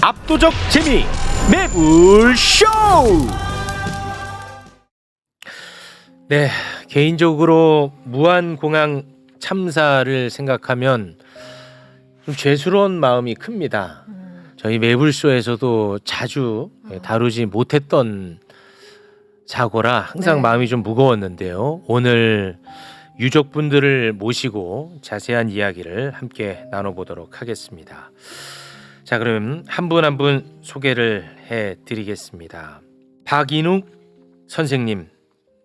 압도적 재미 매불쇼. 네, 개인적으로 무안공항 참사를 생각하면 좀 죄스러운 마음이 큽니다. 저희 매불쇼에서도 자주 다루지 못했던 사고라 항상 마음이 좀 무거웠는데요. 오늘 유족분들을 모시고 자세한 이야기를 함께 나눠보도록 하겠습니다. 자, 그럼 한 분 한 분 소개를 해드리겠습니다. 박인욱 선생님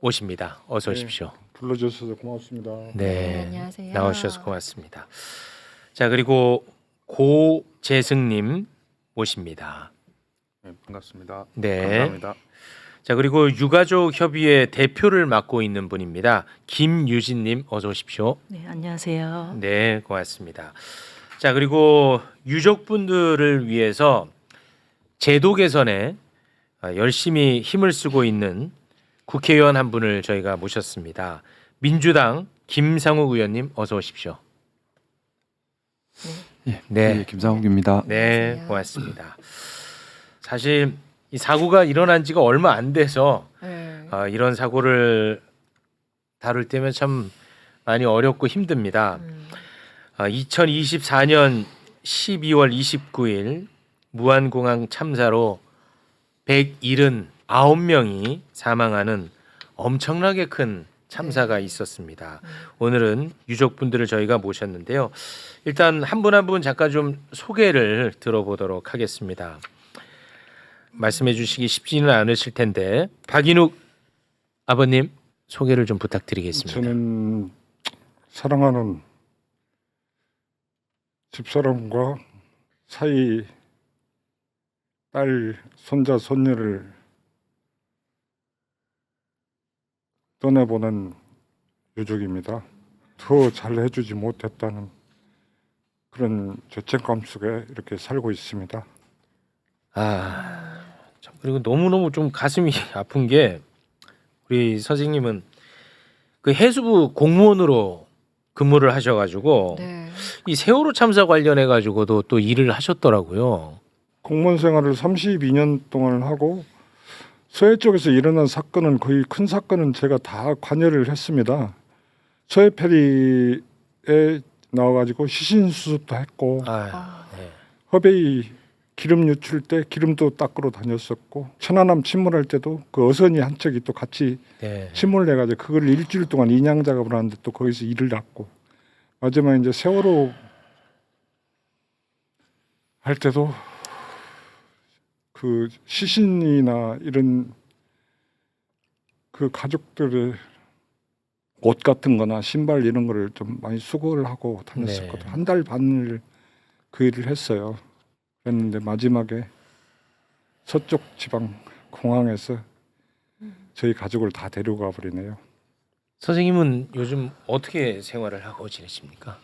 모십니다. 어서 오십시오. 불러주셔서 고맙습니다. 네, 안녕하세요. 나오셔서 고맙습니다. 자, 그리고 고재승님 모십니다. 네, 반갑습니다. 네. 감사합니다. 자, 그리고 유가족 협의회 대표를 맡고 있는 분입니다. 김유진님 어서 오십시오. 네, 안녕하세요. 네, 고맙습니다. 자, 그리고 유족분들을 위해서 제도 개선에 열심히 힘을 쓰고 있는 국회의원 한 분을 저희가 모셨습니다. 민주당 김상욱 의원님 어서 오십시오. 네, 김상욱입니다. 네, 안녕하세요. 고맙습니다. 사실 이 사고가 일어난 지가 얼마 안 돼서 네. 이런 사고를 다룰 때면 참 많이 어렵고 힘듭니다. 2024년 12월 29일 무안공항 참사로 179명이 사망하는 엄청나게 큰 참사가 있었습니다. 오늘은 유족분들을 저희가 모셨는데요. 일단 한 분 한 분 잠깐 좀 소개를 들어보도록 하겠습니다. 말씀해 주시기 쉽지는 않으실 텐데 박인욱 아버님 소개를 좀 부탁드리겠습니다. 저는 사랑하는 집사람과 사이 딸, 손자, 손녀를 떠나보낸 유족입니다. 더 잘해주지 못했다는 그런 죄책감 속에 이렇게 살고 있습니다. 참, 그리고 너무너무 좀 가슴이 아픈 게 우리 선생님은 그 해수부 공무원으로 근무를 하셔가지고 네. 이 세월호 참사 관련해 가지고도 또 일을 하셨더라고요. 공무원 생활을 32년 동안 하고 서해 쪽에서 일어난 사건은 거의 큰 사건은 제가 다 관여를 했습니다. 서해 페리에 나와가지고 시신 수습도 했고 네. 허베이 기름 유출 때 기름도 닦으러 다녔었고 천안함 침몰할 때도 그 어선이 한 척이 또 같이 네. 침몰을 해가지고 그걸 일주일 동안 인양 작업을 하는데 또 거기서 일을 했고 마지막에 이제 세월호 할 때도 그 시신이나 이런 그 가족들의 옷 같은 거나 신발 이런 거를 좀 많이 수거를 하고 다녔었거든요. 네. 한 달 반을 그 일을 했어요. 그랬는데 마지막에 서쪽 지방 공항에서 저희 가족을 다 데려가 버리네요. 선생님은 요즘 어떻게 생활을 하고 지내십니까?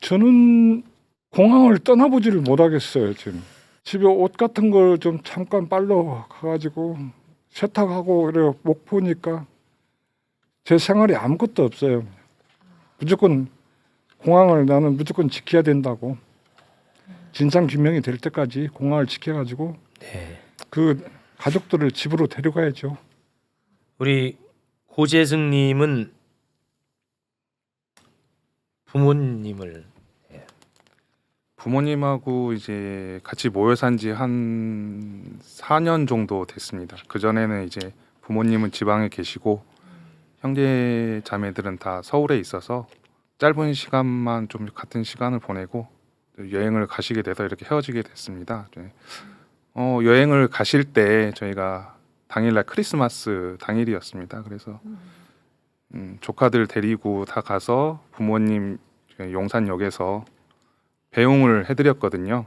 저는 공항을 떠나보지를 못하겠어요. 지금 집에 옷 같은 걸 좀 잠깐 빨러 가가지고 세탁하고 이래 못 보니까 제 생활이 아무것도 없어요. 무조건 공항을 나는 무조건 지켜야 된다고 진상 규명이 될 때까지 공항을 지켜가지고 네. 그 가족들을 집으로 데려가야죠. 우리 고재승님은 부모님을 부모님하고 이제 같이 모여 산 지 한 4년 정도 됐습니다. 그 전에는 이제 부모님은 지방에 계시고 형제 자매들은 다 서울에 있어서 짧은 시간만 좀 같은 시간을 보내고 여행을 가시게 돼서 이렇게 헤어지게 됐습니다. 여행을 가실 때 저희가 당일날 크리스마스 당일이었습니다. 그래서 조카들 데리고 다 가서 부모님 용산역에서 배웅을 해드렸거든요.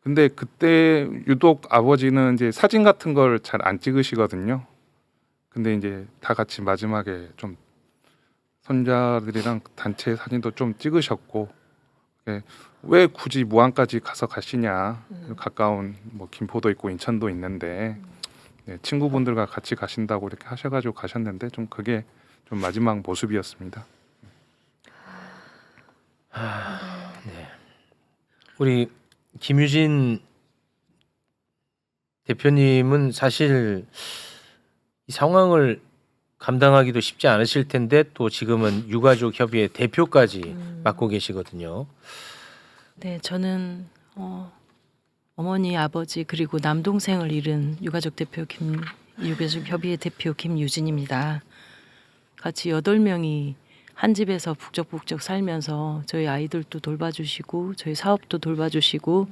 근데 그때 유독 아버지는 이제 사진 같은 걸 잘 안 찍으시거든요. 근데 이제 다 같이 마지막에 좀 손자들이랑 단체 사진도 좀 찍으셨고 왜 굳이 무안까지 가서 가시냐 가까운 뭐 김포도 있고 인천도 있는데 친구분들과 같이 가신다고 이렇게 하셔가지고 가셨는데 좀 그게 좀 마지막 모습이었습니다. 네. 우리 김유진 대표님은 사실 이 상황을 감당하기도 쉽지 않으실 텐데 또 지금은 유가족 협의회 대표까지 맡고 계시거든요. 네, 저는 어머니, 아버지 그리고 남동생을 잃은 유가족 협의회 대표 김유진입니다. 같이 8명이 한 집에서 북적북적 살면서 저희 아이들도 돌봐주시고 저희 사업도 돌봐주시고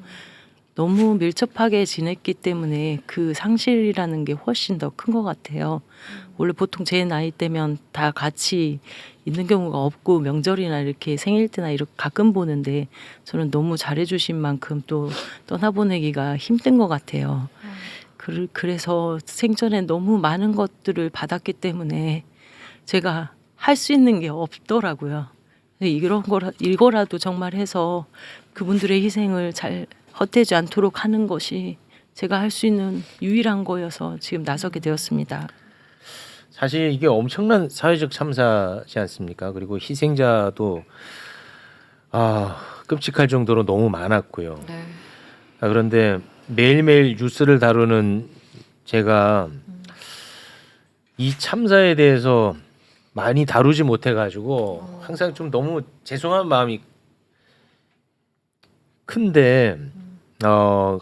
너무 밀접하게 지냈기 때문에 그 상실이라는 게 훨씬 더 큰 것 같아요. 원래 보통 제 나이 때면 다 같이 있는 경우가 없고 명절이나 이렇게 생일 때나 이렇게 가끔 보는데 저는 너무 잘해주신 만큼 또 떠나보내기가 힘든 것 같아요. 그래서 생전에 너무 많은 것들을 받았기 때문에 제가 할 수 있는 게 없더라고요. 이거라도 정말 해서 그분들의 희생을 잘 헛되지 않도록 하는 것이 제가 할 수 있는 유일한 거여서 지금 나서게 되었습니다. 사실 이게 엄청난 사회적 참사지 않습니까? 그리고 희생자도 끔찍할 정도로 너무 많았고요. 네. 그런데 매일매일 뉴스를 다루는 제가 이 참사에 대해서 많이 다루지 못해가지고 항상 좀 너무 죄송한 마음이 큰데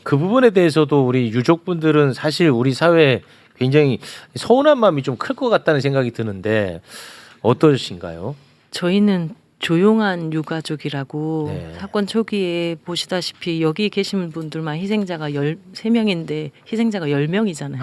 그 부분에 대해서도 우리 유족분들은 사실 우리 사회에 굉장히 서운한 마음이 좀 클 것 같다는 생각이 드는데 어떠신가요? 저희는 조용한 유가족이라고 네. 사건 초기에 보시다시피 여기 계신 분들만 희생자가 13명인데 희생자가 10명이잖아요.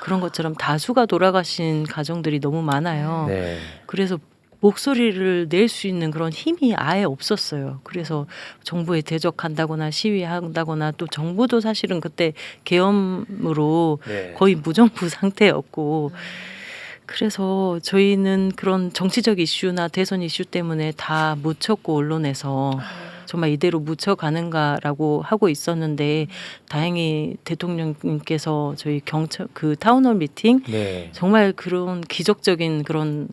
그런 것처럼 다수가 돌아가신 가정들이 너무 많아요. 네. 그래서 목소리를 낼 수 있는 그런 힘이 아예 없었어요. 그래서 정부에 대적한다거나 시위한다거나 또 정부도 사실은 그때 계엄으로 네. 거의 무정부 상태였고 그래서 저희는 그런 정치적 이슈나 대선 이슈 때문에 다 묻혔고 언론에서 정말 이대로 묻혀가는가라고 하고 있었는데 다행히 대통령님께서 저희 경찰 그 타운홀 미팅 네. 정말 그런 기적적인 그런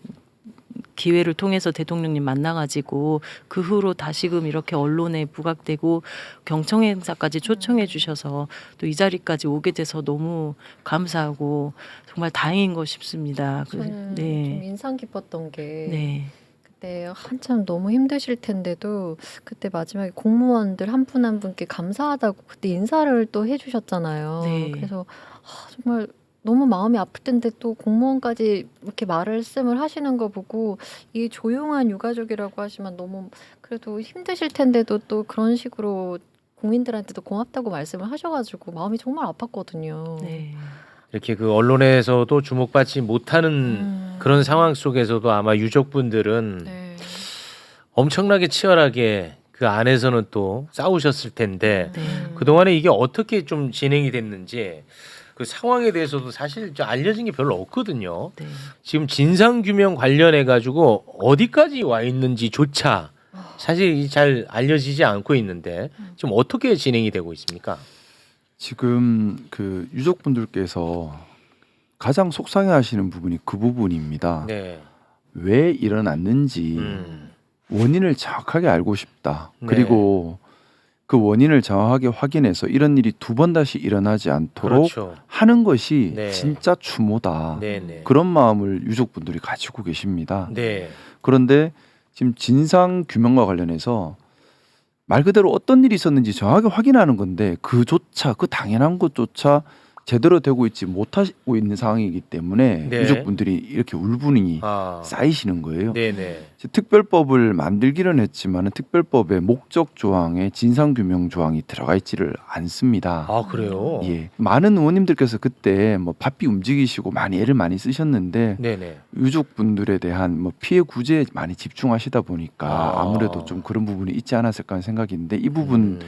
기회를 통해서 대통령님 만나가지고 그 후로 다시금 이렇게 언론에 부각되고 경청 행사까지 초청해 주셔서 또 이 자리까지 오게 돼서 너무 감사하고 정말 다행인 것 싶습니다. 저는 좀 네. 인상 깊었던 게 네. 그때 한참 너무 힘드실 텐데도 그때 마지막에 공무원들 한 분 한 분께 감사하다고 그때 인사를 또 해주셨잖아요. 네. 그래서 정말 너무 마음이 아플 텐데 또 공무원까지 이렇게 말씀을 하시는 거 보고 이 조용한 유가족이라고 하시면 너무 그래도 힘드실 텐데도 또 그런 식으로 국민들한테도 고맙다고 말씀을 하셔가지고 마음이 정말 아팠거든요. 네. 이렇게 그 언론에서도 주목받지 못하는 그런 상황 속에서도 아마 유족분들은 네. 엄청나게 치열하게 그 안에서는 또 싸우셨을 텐데 네. 그동안에 이게 어떻게 좀 진행이 됐는지 그 상황에 대해서도 사실 좀 알려진 게 별로 없거든요. 네. 지금 진상규명 관련해 가지고 어디까지 와 있는지조차 사실 잘 알려지지 않고 있는데 지금 어떻게 진행이 되고 있습니까? 지금 그 유족분들께서 가장 속상해하시는 부분이 그 부분입니다. 네. 왜 일어났는지 원인을 정확하게 알고 싶다. 네. 그리고 그 원인을 정확하게 확인해서 이런 일이 두 번 다시 일어나지 않도록 그렇죠. 하는 것이 네. 진짜 추모다. 네네. 그런 마음을 유족분들이 가지고 계십니다. 네. 그런데 지금 진상 규명과 관련해서 말 그대로 어떤 일이 있었는지 정확하게 확인하는 건데 그조차 그 당연한 것조차 제대로 되고 있지 못하고 있는 상황이기 때문에 네. 유족분들이 이렇게 울분이 쌓이시는 거예요. 네네. 특별법을 만들기는 했지만 특별법의 목적 조항에 진상규명 조항이 들어가 있지를 않습니다. 아 그래요? 예, 많은 의원님들께서 그때 뭐 바삐 움직이시고 많이 애를 많이 쓰셨는데 네네. 유족분들에 대한 뭐 피해 구제에 많이 집중하시다 보니까 아무래도 좀 그런 부분이 있지 않았을까 하는 생각이 있는데 이 부분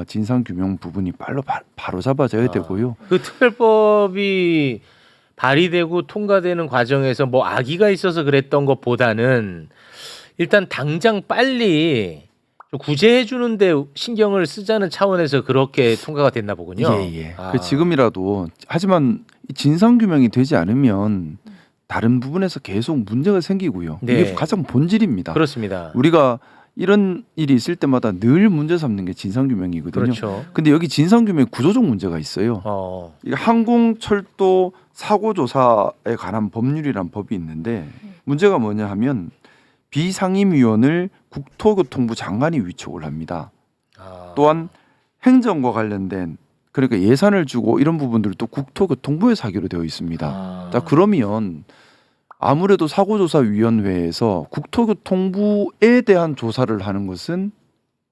진상규명 부분이 바로 잡아져야 되고요. 그 특별법이 발의되고 통과되는 과정에서 뭐 악의가 있어서 그랬던 것보다는 일단 당장 빨리 좀 구제해 주는데 신경을 쓰자는 차원에서 그렇게 통과가 됐나 보군요. 예. 그 지금이라도 하지만 진상규명이 되지 않으면 다른 부분에서 계속 문제가 생기고요. 네. 이게 가장 본질입니다. 그렇습니다. 우리가 이런 일이 있을 때마다 늘 문제 삼는 게 진상규명이거든요. 그렇죠. 근데 여기 진상규명 구조적 문제가 있어요. 이 항공철도 사고조사에 관한 법률이란 법이 있는데 문제가 뭐냐 하면 비상임위원을 국토교통부 장관이 위촉을 합니다. 또한 행정과 관련된 그러니까 예산을 주고 이런 부분들도 국토교통부에서 하기로 되어 있습니다. 자 그러면 아무래도 사고조사위원회에서 국토교통부에 대한 조사를 하는 것은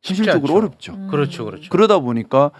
쉽지 현실적으로 않죠. 어렵죠. 그렇죠, 그렇죠. 그러다 보니까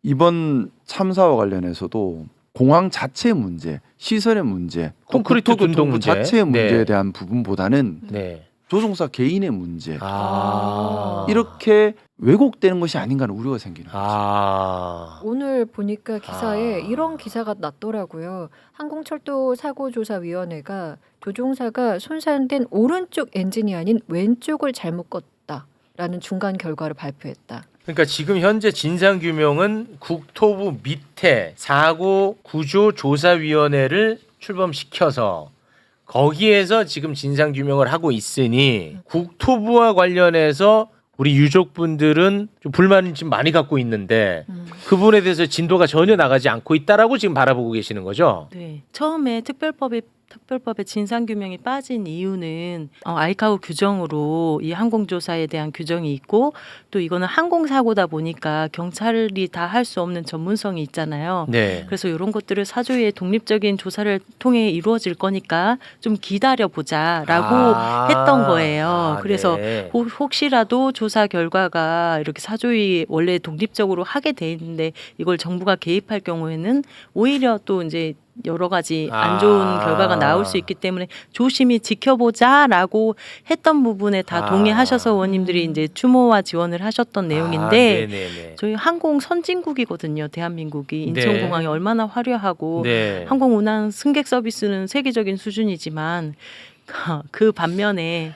이번 참사와 관련해서도 공항 자체의 문제, 시설의 문제, 또 콘크리트 국토교통부 둔동 문제. 자체의 문제에 네. 대한 부분보다는 네. 조종사 개인의 문제 아. 이렇게 왜곡되는 것이 아닌가 하는 우려가 생기는 거죠. 아. 오늘 보니까 기사에 아. 이런 기사가 났더라고요. 항공철도 사고조사위원회가 조종사가 손상된 오른쪽 엔진이 아닌 왼쪽을 잘못 껐다라는 중간 결과를 발표했다. 그러니까 지금 현재 진상 규명은 국토부 밑에 사고 구조 조사위원회를 출범시켜서 거기에서 지금 진상 규명을 하고 있으니 국토부와 관련해서 우리 유족분들은 좀 불만을 좀 많이 갖고 있는데 그 부분에 대해서 진도가 전혀 나가지 않고 있다라고 지금 바라보고 계시는 거죠. 네. 처음에 특별법에 진상규명이 빠진 이유는 아이카오 규정으로 이 항공조사에 대한 규정이 있고 또 이거는 항공사고다 보니까 경찰이 다 할 수 없는 전문성이 있잖아요. 네. 그래서 이런 것들을 사조위의 독립적인 조사를 통해 이루어질 거니까 좀 기다려보자라고 했던 거예요. 그래서 네. 혹시라도 조사 결과가 이렇게 사조위 원래 독립적으로 하게 돼 있는데 이걸 정부가 개입할 경우에는 오히려 또 이제 여러 가지 안 좋은 결과가 나올 수 있기 때문에 조심히 지켜보자라고 했던 부분에 다 동의하셔서 의원님들이 이제 추모와 지원을 하셨던 내용인데 네네네. 저희 항공 선진국이거든요. 대한민국이 인천공항이 얼마나 화려하고 네. 항공 운항 승객 서비스는 세계적인 수준이지만 그 반면에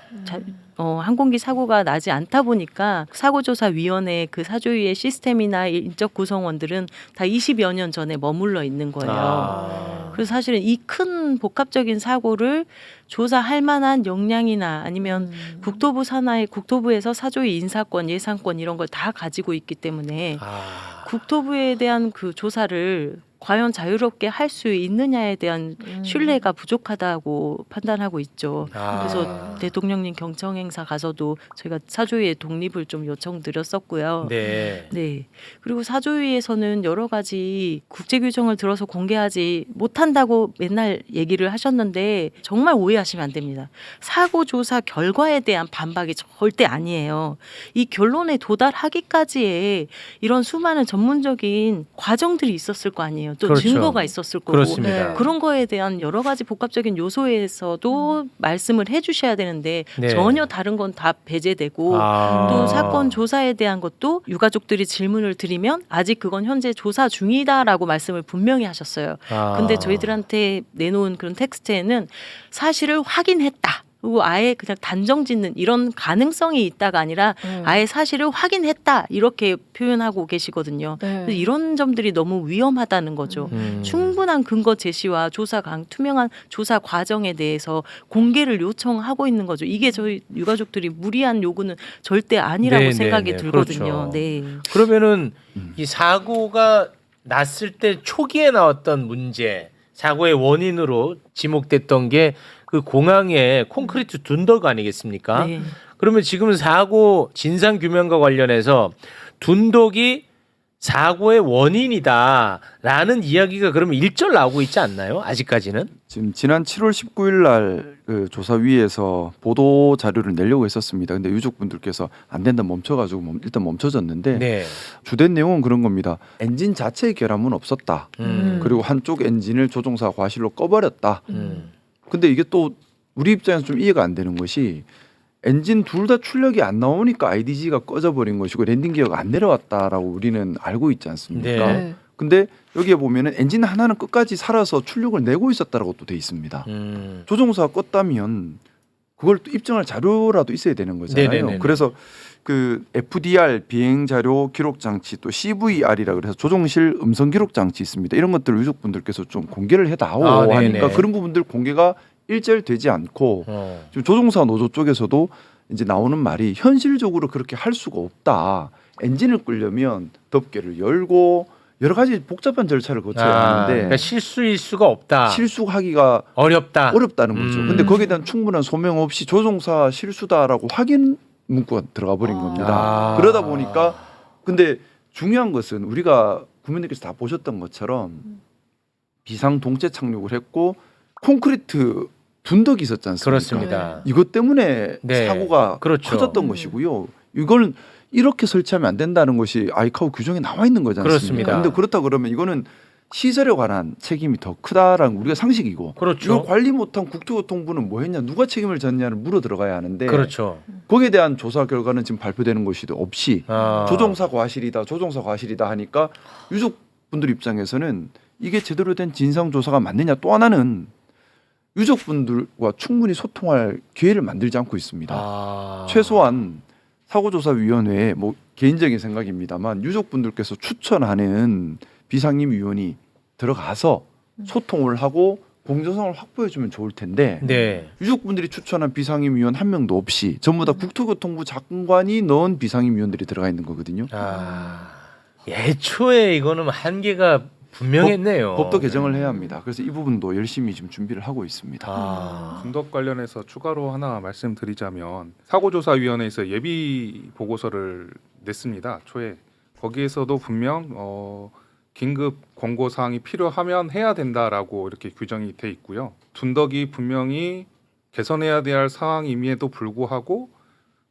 항공기 사고가 나지 않다 보니까 사고조사위원회 그 사조위의 시스템이나 인적 구성원들은 다 20여 년 전에 머물러 있는 거예요. 그래서 사실은 이 큰 복합적인 사고를 조사할 만한 역량이나 아니면 국토부 산하의 국토부에서 사조위 인사권, 예산권 이런 걸 다 가지고 있기 때문에 국토부에 대한 그 조사를 과연 자유롭게 할 수 있느냐에 대한 신뢰가 부족하다고 판단하고 있죠. 그래서 대통령님 경청 행사 가서도 저희가 사조위의 독립을 좀 요청드렸었고요. 네. 네. 그리고 사조위에서는 여러 가지 국제 규정을 들어서 공개하지 못한다고 맨날 얘기를 하셨는데 정말 오해하시면 안 됩니다. 사고 조사 결과에 대한 반박이 절대 아니에요. 이 결론에 도달하기까지의 이런 수많은 전문적인 과정들이 있었을 거 아니에요. 또 그렇죠. 증거가 있었을 거고. 그렇습니다. 네. 그런 거에 대한 여러 가지 복합적인 요소에서도 말씀을 해주셔야 되는데 네. 전혀 다른 건 다 배제되고 또 사건 조사에 대한 것도 유가족들이 질문을 드리면 아직 그건 현재 조사 중이다라고 말씀을 분명히 하셨어요. 근데 저희들한테 내놓은 그런 텍스트에는 사실을 확인했다. 그리고 아예 그냥 단정 짓는 이런 가능성이 있다가 아니라 아예 사실을 확인했다 이렇게 표현하고 계시거든요. 네. 그래서 이런 점들이 너무 위험하다는 거죠. 충분한 근거 제시와 투명한 조사 과정에 대해서 공개를 요청하고 있는 거죠. 이게 저희 유가족들이 무리한 요구는 절대 아니라고 네, 생각이 네, 네. 들거든요. 그렇죠. 네. 그러면은 이 사고가 났을 때 초기에 나왔던 문제, 사고의 원인으로 지목됐던 게 그 공항의 콘크리트 둔덕 아니겠습니까? 네. 그러면 지금 사고 진상 규명과 관련해서 둔덕이 사고의 원인이다라는 이야기가 그러면 일절 나오고 있지 않나요? 아직까지는? 지금 지난 7월 19일 날 그 조사위에서 보도 자료를 내려고 했었습니다. 근데 유족분들께서 안 된다 멈춰가지고 일단 멈춰졌는데 네. 주된 내용은 그런 겁니다. 엔진 자체의 결함은 없었다. 그리고 한쪽 엔진을 조종사가 과실로 꺼버렸다. 근데 이게 또 우리 입장에서 좀 이해가 안 되는 것이 엔진 둘 다 출력이 안 나오니까 IDG가 꺼져버린 것이고 랜딩 기어가 안 내려왔다라고 우리는 알고 있지 않습니까? 네. 근데 여기에 보면은 엔진 하나는 끝까지 살아서 출력을 내고 있었다라고 또 돼 있습니다. 조종사가 껐다면 그걸 또 입증할 자료라도 있어야 되는 거잖아요. 네네네네. 그래서 그 FDR 비행 자료 기록 장치 또 CVR이라 그래서 조종실 음성 기록 장치 있습니다. 이런 것들 유족분들께서 좀 공개를 해다오 하니까 네네. 그런 부분들 공개가 일절 되지 않고 지금 조종사 노조 쪽에서도 이제 나오는 말이 현실적으로 그렇게 할 수가 없다. 엔진을 끌려면 덮개를 열고 여러 가지 복잡한 절차를 거쳐야 하는데 그러니까 실수일 수가 없다. 실수하기가 어렵다. 어렵다는 거죠. 음. 근데 거기에 대한 충분한 소명 없이 조종사 실수다라고 확인 문구가 들어가 버린 겁니다. 그러다 보니까 근데 중요한 것은 우리가 국민들께서 다 보셨던 것처럼 비상 동체 착륙을 했고 콘크리트 둔덕이 있었지 않습니까? 그렇습니다. 이것 때문에 네. 사고가 그렇죠. 터졌던 것이고요. 이걸 이렇게 설치하면 안 된다는 것이 아이카오 규정에 나와 있는 거지 않습니까? 그렇습니다. 그런데 그렇다 그러면 이거는 시설에 관한 책임이 더 크다라는 우리가 상식이고 그렇죠. 이걸 관리 못한 국토교통부는 뭐 했냐 누가 책임을 졌냐를 물어 들어가야 하는데 그렇죠. 거기에 대한 조사 결과는 지금 발표되는 것이 없이 조종사 과실이다 하니까 유족분들 입장에서는 이게 제대로 된 진상조사가 맞느냐 또 하나는 유족분들과 충분히 소통할 기회를 만들지 않고 있습니다. 최소한 사고조사위원회에 뭐 개인적인 생각입니다만 유족분들께서 추천하는 비상임위원이 들어가서 소통을 하고 공정성을 확보해주면 좋을 텐데 네. 유족분들이 추천한 비상임위원 한 명도 없이 전부 다 국토교통부 장관이 넣은 비상임위원들이 들어가 있는 거거든요. 애초에 이거는 한계가 분명했네요. 법도 개정을 해야 합니다. 그래서 이 부분도 열심히 지금 준비를 하고 있습니다. 분덕 관련해서 추가로 하나 말씀드리자면 사고조사위원회에서 예비 보고서를 냈습니다. 초에 거기에서도 분명 긴급 권고 사항이 필요하면 해야 된다라고 이렇게 규정이 돼 있고요. 둔덕이 분명히 개선해야 될 사항임에도 불구하고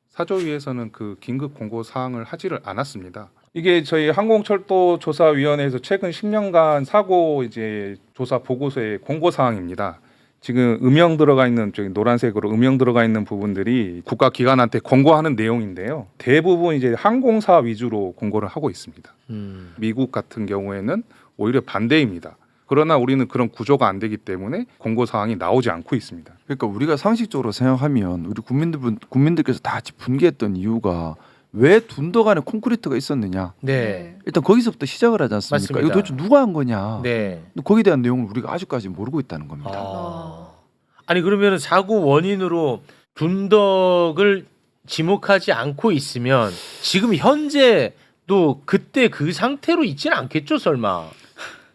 사조위에서는 그 긴급 권고 사항을 하지를 않았습니다. 이게 저희 항공철도조사위원회에서 최근 10년간 사고 이제 조사 보고서의 권고 사항입니다. 지금 음영 들어가 있는 저기 노란색으로 음영 들어가 있는 부분들이 국가 기관한테 권고하는 내용인데요. 대부분 이제 항공사 위주로 권고를 하고 있습니다. 미국 같은 경우에는 오히려 반대입니다. 그러나 우리는 그런 구조가 안 되기 때문에 권고 사항이 나오지 않고 있습니다. 그러니까 우리가 상식적으로 생각하면 우리 국민들께서 다 같이 분개했던 이유가 왜 둔덕 안에 콘크리트가 있었느냐. 네. 일단 거기서부터 시작을 하지 않습니까? 맞습니다. 이거 도대체 누가 한 거냐. 네. 거기에 대한 내용을 우리가 아직까지 모르고 있다는 겁니다. 아니 그러면 사고 원인으로 둔덕을 지목하지 않고 있으면 지금 현재도 그때 그 상태로 있지는 않겠죠, 설마?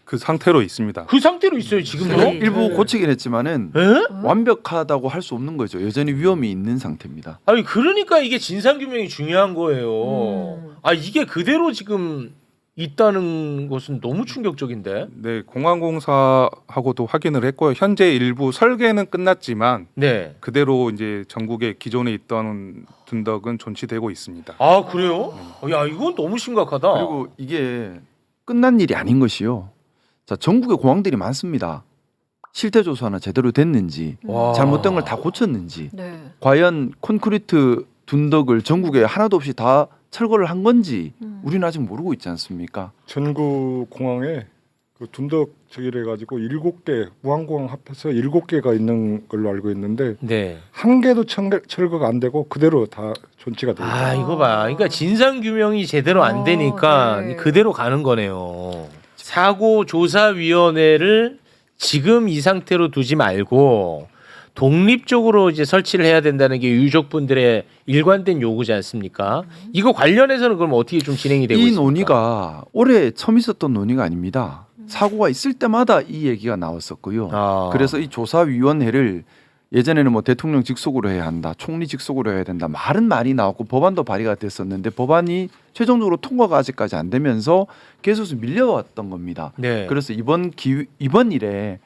그 상태로 있습니다. 그 상태로 있어요 지금도? 네. 일부 고치긴 했지만은 에? 완벽하다고 할 수 없는 거죠. 여전히 위험이 있는 상태입니다. 아니 그러니까 이게 진상 규명이 중요한 거예요. 아 이게 그대로 지금 있다는 것은 너무 충격적인데. 네, 공항공사하고도 확인을 했고요. 현재 일부 설계는 끝났지만 네. 그대로 이제 전국에 기존에 있던 둔덕은 존치되고 있습니다. 아 그래요? 야 이건 너무 심각하다. 그리고 이게 끝난 일이 아닌 것이요. 자, 전국에 공항들이 많습니다. 실태 조사나 제대로 됐는지, 와. 잘못된 걸 다 고쳤는지, 네. 과연 콘크리트 둔덕을 전국에 하나도 없이 다 철거를 한 건지 우리는 아직 모르고 있지 않습니까? 전국 공항에 그 둔덕 저기를 해가지고 7개 무항공항 합해서 7개가 있는 걸로 알고 있는데 네. 한 개도 철거가 안 되고 그대로 다 존치가 되고 아 이거 봐. 그러니까 진상 규명이 제대로 안 되니까 네. 그대로 가는 거네요. 사고조사위원회를 지금 이 상태로 두지 말고 독립적으로 이제 설치를 해야 된다는 게 유족분들의 일관된 요구지 않습니까? 이거 관련해서는 그럼 어떻게 좀 진행이 되고 이 있습니까? 논의가 올해 처음 있었던 논의가 아닙니다. 사고가 있을 때마다 이 얘기가 나왔었고요. 그래서 이 조사위원회를 예전에는 뭐 대통령 직속으로 해야 한다, 총리 직속으로 해야 된다 말은 많이 나왔고 법안도 발의가 됐었는데 법안이 최종적으로 통과가 아직까지 안 되면서 계속 밀려왔던 겁니다. 네. 그래서 이번 일에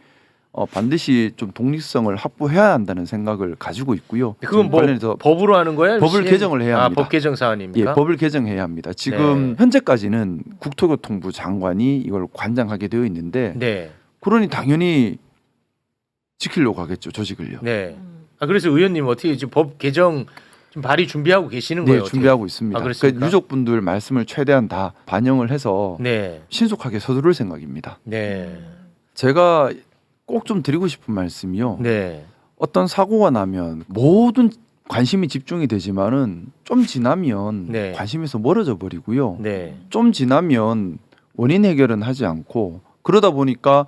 반드시 좀 독립성을 확보해야 한다는 생각을 가지고 있고요. 그건 뭐 관련해서 법으로 하는 거예요? 법을 개정을 해야 합니다. 법 개정 사안입니까? 예, 법을 개정해야 합니다. 지금 네. 현재까지는 국토교통부 장관이 이걸 관장하게 되어 있는데 네. 그러니 당연히 지키려고 하겠죠, 조직을요. 네. 아 그래서 의원님 어떻게 지금 법 개정 좀 발의 준비하고 계시는 네, 거예요? 준비하고 있습니다. 아, 그렇습니까? 그러니까 유족분들 말씀을 최대한 다 반영을 해서 네. 신속하게 서두를 생각입니다. 네. 제가 꼭 좀 드리고 싶은 말씀이요. 네. 어떤 사고가 나면 모든 관심이 집중이 되지만은 좀 지나면 네. 관심에서 멀어져 버리고요. 네. 좀 지나면 원인 해결은 하지 않고 그러다 보니까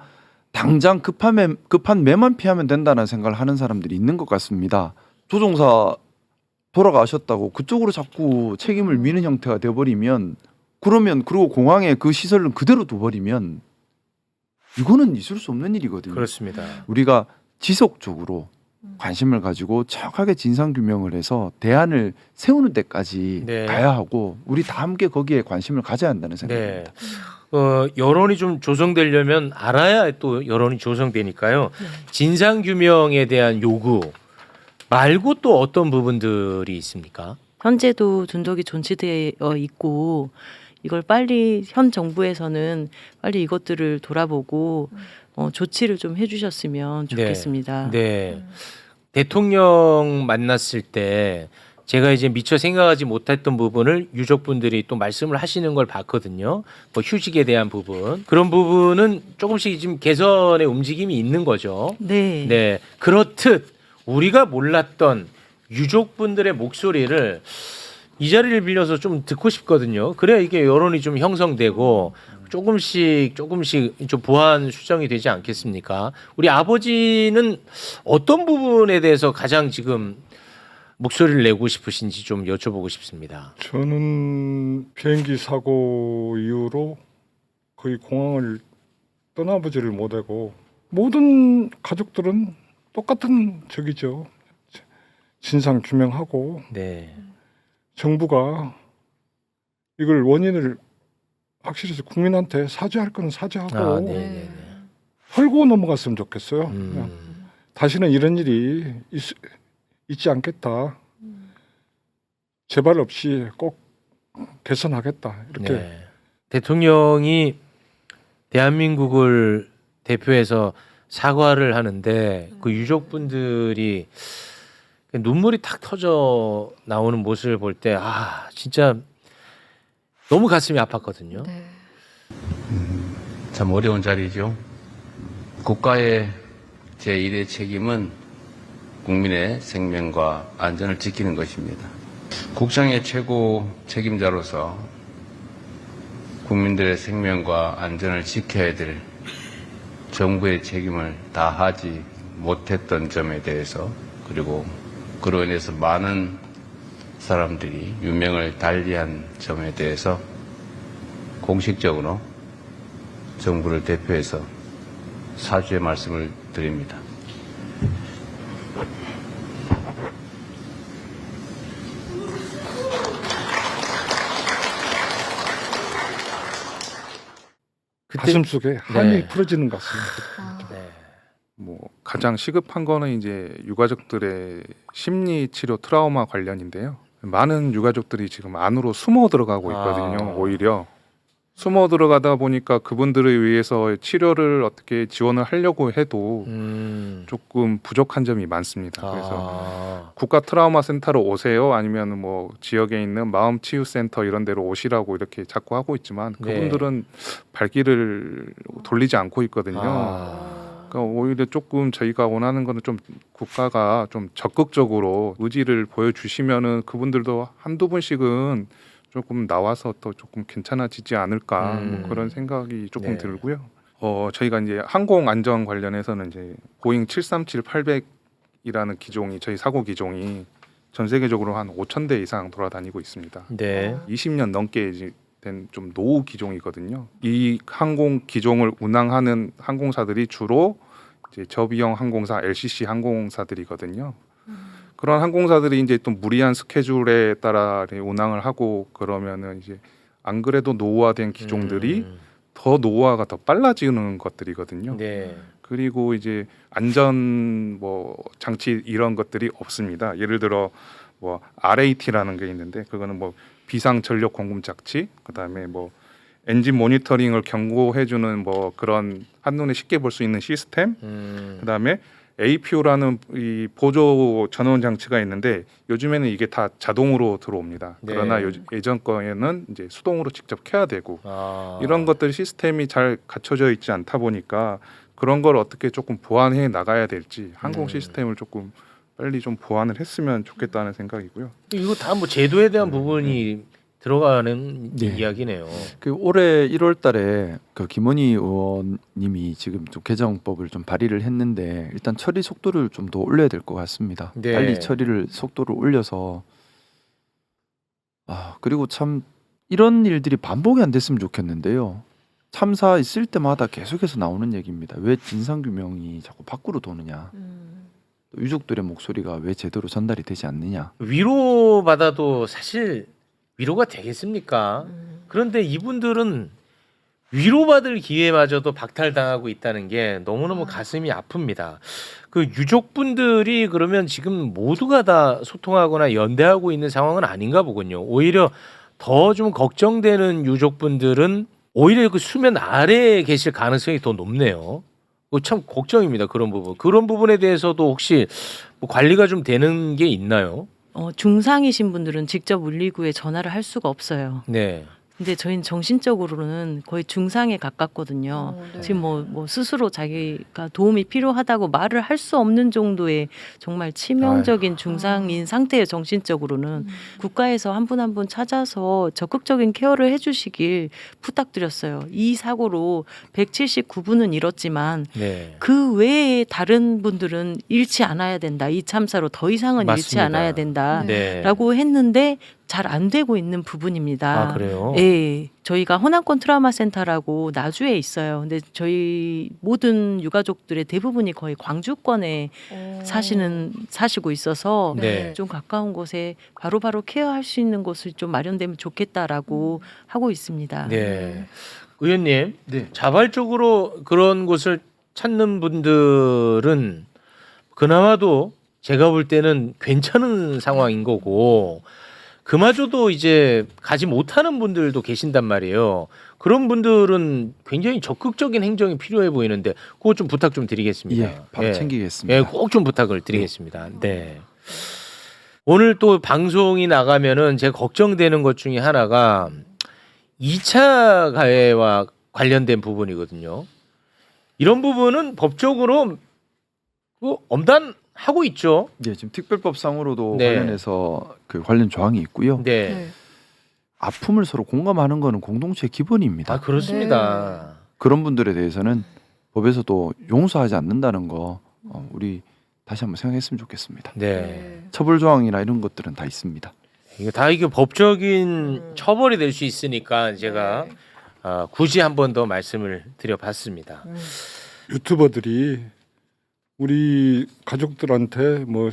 당장 급한 매만 피하면 된다는 생각을 하는 사람들이 있는 것 같습니다. 조종사 돌아가셨다고 그쪽으로 자꾸 책임을 미는 형태가 돼버리면 그러면 그리고 공항에 그 시설을 그대로 둬버리면 이거는 있을 수 없는 일이거든요. 그렇습니다. 우리가 지속적으로 관심을 가지고 정확하게 진상 규명을 해서 대안을 세우는 데까지 네. 가야 하고 우리 다 함께 거기에 관심을 가져야 한다는 네. 생각입니다. 여론이 좀 조성되려면 알아야 또 여론이 조성되니까요. 진상 규명에 대한 요구 말고 또 어떤 부분들이 있습니까? 현재도 존적이 존치되어 있고 이걸 빨리 현 정부에서는 빨리 이것들을 돌아보고 조치를 좀 해주셨으면 좋겠습니다. 네. 대통령 만났을 때 제가 이제 미처 생각하지 못했던 부분을 유족분들이 또 말씀을 하시는 걸 봤거든요. 뭐 휴직에 대한 부분. 그런 부분은 조금씩 지금 개선의 움직임이 있는 거죠. 네. 네. 그렇듯 우리가 몰랐던 유족분들의 목소리를 이 자리를 빌려서 좀 듣고 싶거든요. 그래야 이게 여론이 좀 형성되고 조금씩 좀 보완 수정이 되지 않겠습니까? 우리 아버지는 어떤 부분에 대해서 가장 지금 목소리를 내고 싶으신지 좀 여쭤보고 싶습니다. 저는 비행기 사고 이후로 거의 공항을 떠나보지를 못하고 모든 가족들은 똑같은 적이죠. 진상 규명하고 네. 정부가 이걸 원인을 확실히 국민한테 사죄할 건 사죄하고 아, 네. 헐고 넘어갔으면 좋겠어요. 그냥 다시는 이런 일이 있지 않겠다. 재발 없이 꼭 개선하겠다. 이렇게 네. 대통령이 대한민국을 대표해서 사과를 하는데 그 유족분들이 눈물이 탁 터져 나오는 모습을 볼 때 아 진짜 너무 가슴이 아팠거든요. 네. 참 어려운 자리죠. 국가의 제1의 책임은 국민의 생명과 안전을 지키는 것입니다. 국정의 최고 책임자로서 국민들의 생명과 안전을 지켜야 될 정부의 책임을 다하지 못했던 점에 대해서 그리고 그로 인해서 많은 사람들이 유명을 달리한 점에 대해서 공식적으로 정부를 대표해서 사죄의 말씀을 드립니다. 가슴 속에 한이 풀어지는 것 같습니다. 네. 뭐 가장 시급한 거는 이제 유가족들의 심리 치료 트라우마 관련인데요. 많은 유가족들이 지금 안으로 숨어 들어가고 있거든요. 오히려 숨어 들어가다 보니까 그분들을 위해서 치료를 어떻게 지원을 하려고 해도 조금 부족한 점이 많습니다. 그래서 국가 트라우마 센터로 오세요, 아니면 뭐 지역에 있는 마음 치유 센터 이런 데로 오시라고 이렇게 자꾸 하고 있지만 그분들은 발길을 돌리지 않고 있거든요. 그러니까 오히려 조금 저희가 원하는 거는 좀 국가가 좀 적극적으로 의지를 보여주시면은 그분들도 한두 분씩은 조금 나와서 또 조금 괜찮아지지 않을까 뭐 그런 생각이 조금 들고요. 저희가 이제 항공 안전 관련해서는 이제 보잉 737-800이라는 기종이 저희 사고 기종이 전 세계적으로 한 5,000대 이상 돌아다니고 있습니다. 네. 20년 넘게 이제 된 좀 노후 기종이거든요. 이 항공 기종을 운항하는 항공사들이 주로 이제 저비용 항공사 LCC 항공사들이거든요. 그런 항공사들이 이제 또 무리한 스케줄에 따라 운항을 하고 그러면은 이제 안 그래도 노후화된 기종들이 더 노후화가 더 빨라지는 것들이거든요. 네. 그리고 이제 안전 뭐 장치 이런 것들이 없습니다. 예를 들어 뭐 RAT라는 게 있는데 그거는 뭐 비상 전력 공급 장치, 그다음에 뭐 엔진 모니터링을 경고해주는 뭐 그런 한눈에 쉽게 볼 수 있는 시스템, 그다음에 APO라는 이 보조 전원 장치가 있는데 요즘에는 이게 다 자동으로 들어옵니다. 네. 그러나 예전 거에는 이제 수동으로 직접 켜야 되고 이런 것들 시스템이 잘 갖춰져 있지 않다 보니까 그런 걸 어떻게 조금 보완해 나가야 될지 항공 시스템을 조금 빨리 좀 보완을 했으면 좋겠다는 생각이고요. 이거 다 뭐 제도에 대한 부분이 들어가는 이야기네요. 그 올해 1월달에 그 김원희 의원님이 지금 또 개정법을 좀 발의를 했는데 일단 처리 속도를 좀 더 올려야 될 것 같습니다. 네. 빨리 처리를 속도를 올려서 그리고 참 이런 일들이 반복이 안 됐으면 좋겠는데요. 참사 있을 때마다 계속해서 나오는 얘기입니다. 왜 진상규명이 자꾸 밖으로 도느냐. 또 유족들의 목소리가 왜 제대로 전달이 되지 않느냐. 위로 받아도 사실 위로가 되겠습니까? 그런데 이분들은 위로받을 기회마저도 박탈당하고 있다는 게 너무너무 가슴이 아픕니다. 그 유족분들이 그러면 지금 모두가 다 소통하거나 연대하고 있는 상황은 아닌가 보군요. 오히려 더 좀 걱정되는 유족분들은 오히려 그 수면 아래에 계실 가능성이 더 높네요. 참 걱정입니다. 그런 부분. 그런 부분에 대해서도 혹시 뭐 관리가 좀 되는 게 있나요? 중상이신 분들은 직접 119에 전화를 할 수가 없어요. 네. 근데 저희는 정신적으로는 거의 중상에 가깝거든요. 네. 지금 뭐 스스로 자기가 도움이 필요하다고 말을 할 수 없는 정도의 정말 치명적인 중상인 상태예요. 정신적으로는. 국가에서 한 분 한 분 찾아서 적극적인 케어를 해주시길 부탁드렸어요. 이 사고로 179분은 잃었지만 네. 그 외에 다른 분들은 잃지 않아야 된다. 이 참사로 더 이상은 잃지 맞습니다. 않아야 된다. 네. 라고 했는데 잘 안 되고 있는 부분입니다. 아, 그래요? 예. 저희가 호남권 트라우마 센터라고 나주에 있어요. 근데 저희 모든 유가족들의 대부분이 거의 광주권에 사시고 있어서 네. 좀 가까운 곳에 바로바로 케어할 수 있는 곳이 좀 마련되면 좋겠다라고 하고 있습니다. 네. 의원님, 네. 자발적으로 그런 곳을 찾는 분들은 그나마도 제가 볼 때는 괜찮은 상황인 거고 그마저도 이제 가지 못하는 분들도 계신단 말이에요. 그런 분들은 굉장히 적극적인 행정이 필요해 보이는데 그거 좀 부탁 좀 드리겠습니다. 예, 바로 예. 챙기겠습니다. 예, 꼭 좀 부탁을 드리겠습니다. 네. 오늘 또 방송이 나가면은 제가 걱정되는 것 중에 하나가 2차 가해와 관련된 부분이거든요. 이런 부분은 법적으로 엄단하고 있죠. 예, 지금 특별법상으로도 네. 관련해서 그 관련 조항이 있고요. 네. 아픔을 서로 공감하는 것은 공동체의 기본입니다. 아, 그렇습니다. 그런 분들에 대해서는 법에서도 용서하지 않는다는 거 우리 다시 한번 생각했으면 좋겠습니다. 네. 처벌 조항이나 이런 것들은 다 있습니다. 이게 법적인 처벌이 될 수 있으니까 제가 굳이 한 번 더 말씀을 드려봤습니다. 유튜버들이 우리 가족들한테 뭐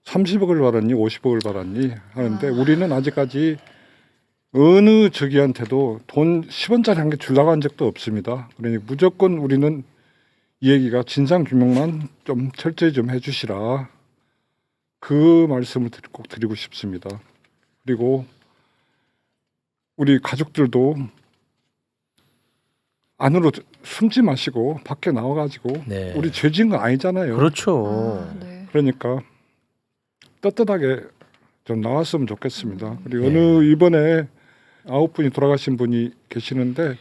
30억을 받았니 50억을 받았니 하는데 우리는 아직까지 어느 저기한테도 돈 10원짜리 한 개 주려고 한 적도 없습니다. 그러니 무조건 우리는 이 얘기가 진상 규명만 좀 철저히 좀 해주시라 그 말씀을 꼭 드리고 싶습니다. 그리고 우리 가족들도 안으로 숨지 마시고 밖에 나와가지고 네. 우리 죄 지은 거 아니잖아요. 그렇죠. 그러니까 떳떳하게 좀 나왔으면 좋겠습니다. 그리고 네. 어느 이번에 9분이 돌아가신 분이 계시는데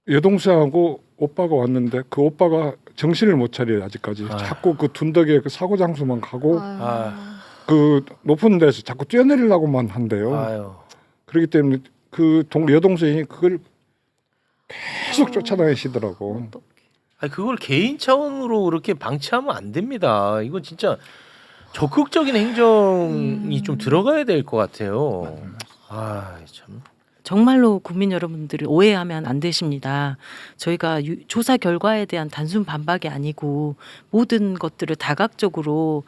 여동생하고 오빠가 왔는데 그 오빠가 정신을 못 차려요 아직까지. 아유. 자꾸 그 둔덕에 그 사고 장소만 가고 아. 그 높은 데서 자꾸 뛰어내리려고만 한대요. 아유. 그렇기 때문에 그 여동생이 그걸 계속 쫓아다니시더라고. 아니, 그걸 개인 차원으로 그렇게 방치하면 안 됩니다. 이거 진짜 적극적인 행정이 좀 들어가야 될 것 같아요. 아, 참. 정말로 국민 여러분들이 오해하면 안 되십니다. 저희가 조사 결과에 대한 단순 반박이 아니고 모든 것들을 다각적으로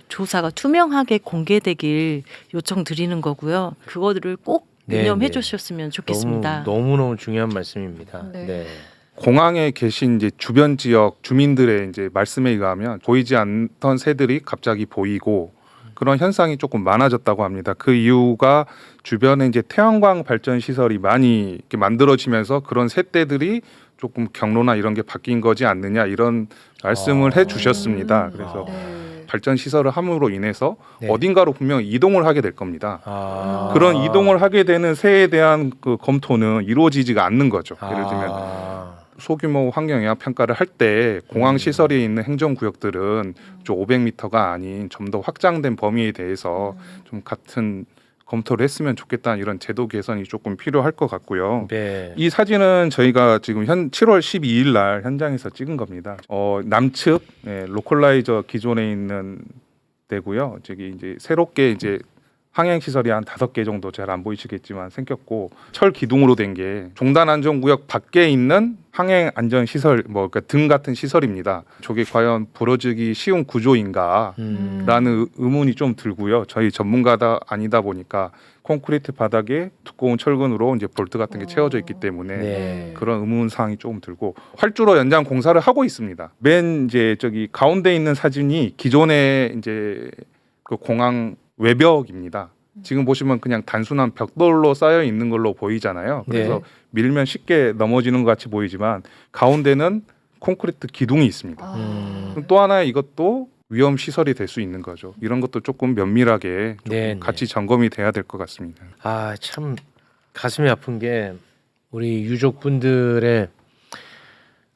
조사가 투명하게 공개되길 요청드리는 거고요. 그거를 꼭 유념해 네. 주셨으면 좋겠습니다. 너무너무 중요한 말씀입니다. 네. 네. 공항에 계신 이제 주변 지역 주민들의 이제 말씀에 의하면 보이지 않던 새들이 갑자기 보이고 그런 현상이 조금 많아졌다고 합니다. 그 이유가 주변에 이제 태양광 발전 시설이 많이 이렇게 만들어지면서 그런 새떼들이 조금 경로나 이런 게 바뀐 거지 않느냐 이런 말씀을 해주셨습니다. 그래서 발전 시설을 함으로 인해서 네. 어딘가로 분명 이동을 하게 될 겁니다. 아. 그런 이동을 하게 되는 새에 대한 그 검토는 이루어지지가 않는 거죠. 예를 들면 소규모 환경영향 평가를 할 때 공항 시설에 있는 행정구역들은 좀 500m가 아닌 좀 더 확장된 범위에 대해서 좀 같은 검토를 했으면 좋겠다는 이런 제도 개선이 조금 필요할 것 같고요. 네. 이 사진은 저희가 지금 7월 12일 날 현장에서 찍은 겁니다. 남측 로컬라이저 기존에 있는 데고요. 저기 이제 새롭게 이제 항행 시설이 한 5개 정도 잘 안 보이시겠지만 생겼고 철 기둥으로 된 게 종단 안전구역 밖에 있는 항행 안전 시설 그러니까 등 같은 시설입니다. 저게 과연 부러지기 쉬운 구조인가? 라는 의문이 좀 들고요. 저희 전문가다 아니다 보니까 콘크리트 바닥에 두꺼운 철근으로 이제 볼트 같은 게 채워져 있기 때문에 네. 그런 의문 사항이 조금 들고 활주로 연장 공사를 하고 있습니다. 맨 이제 저기 가운데 있는 사진이 기존의 이제 그 공항 외벽입니다. 지금 보시면 그냥 단순한 벽돌로 쌓여 있는 걸로 보이잖아요. 그래서 네. 밀면 쉽게 넘어지는 것 같이 보이지만 가운데는 콘크리트 기둥이 있습니다. 그럼 또 하나 이것도 위험 시설이 될 수 있는 거죠. 이런 것도 조금 면밀하게 조금 네, 네. 같이 점검이 돼야 될 것 같습니다. 아, 참 가슴이 아픈 게 우리 유족분들의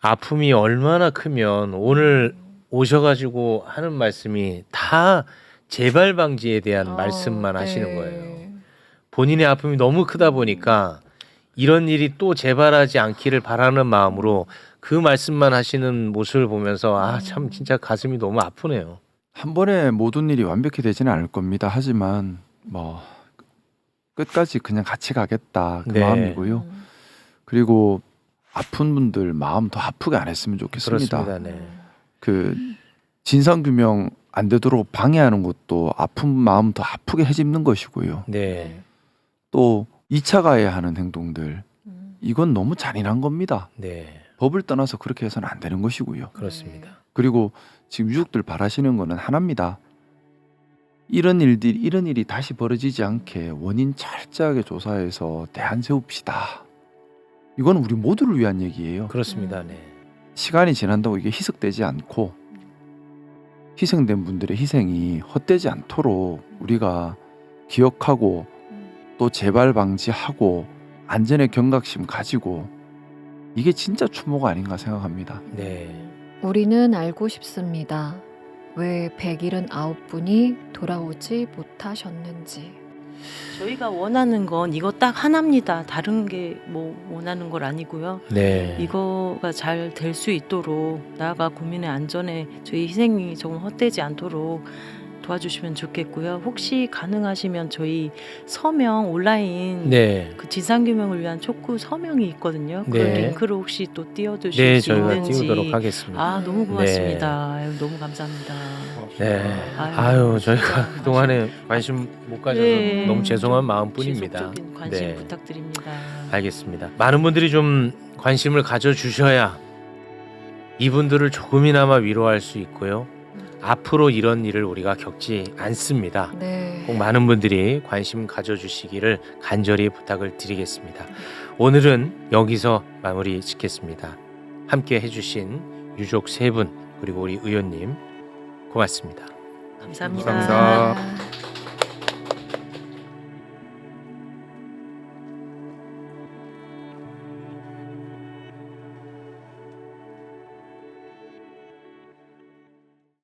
아픔이 얼마나 크면 오늘 오셔가지고 하는 말씀이 다 재발 방지에 대한 말씀만 하시는 거예요. 본인의 아픔이 너무 크다 보니까 이런 일이 또 재발하지 않기를 바라는 마음으로 그 말씀만 하시는 모습을 보면서 아, 참 진짜 가슴이 너무 아프네요. 한 번에 모든 일이 완벽히 되지는 않을 겁니다. 하지만 뭐 끝까지 그냥 같이 가겠다 그 네. 마음이고요. 그리고 아픈 분들 마음 더 아프게 안 했으면 좋겠습니다. 그렇습니다. 네. 그 진상 규명 안 되도록 방해하는 것도 아픈 마음 더 아프게 해집는 것이고요. 네. 또 2차 가해야 하는 행동들 이건 너무 잔인한 겁니다. 네. 법을 떠나서 그렇게 해서는 안 되는 것이고요. 그렇습니다. 그리고 지금 유족들 바라시는 거는 하나입니다. 이런 일이 다시 벌어지지 않게 원인 철저하게 조사해서 대안 세웁시다. 이건 우리 모두를 위한 얘기예요. 그렇습니다. 네. 시간이 지난다고 이게 희석되지 않고 희생된 분들의 희생이 헛되지 않도록 우리가 기억하고 또 재발 방지하고 안전의 경각심 가지고 이게 진짜 추모가 아닌가 생각합니다. 네. 우리는 알고 싶습니다. 왜 179분이 돌아오지 못하셨는지. 저희가 원하는 건 이거 딱 하나입니다. 다른 게 뭐 원하는 건 아니고요. 네. 이거가 잘 될 수 있도록 나아가 국민의 안전에 저희 희생이 조금 헛되지 않도록 도와주시면 좋겠고요. 혹시 가능하시면 저희 서명 온라인 네. 그 진상규명을 위한 촉구 서명이 있거든요. 그 네. 링크를 혹시 또 띄워주실 네, 수 저희가 있는지. 띄우도록 하겠습니다. 아 너무 고맙습니다. 아유, 너무 감사합니다. 네. 아유, 아유, 저희가 진짜 그동안에 관심 못 가져서 네. 너무 죄송한 마음뿐입니다. 지속적인 관심 네. 부탁드립니다. 알겠습니다. 많은 분들이 좀 관심을 가져주셔야 이분들을 조금이나마 위로할 수 있고요. 앞으로 이런 일을 우리가 겪지 않습니다. 네. 꼭 많은 분들이 관심 가져주시기를 간절히 부탁을 드리겠습니다. 오늘은 여기서 마무리 짓겠습니다. 함께 해주신 유족 3분 그리고 우리 의원님 고맙습니다. 감사합니다. 감사합니다.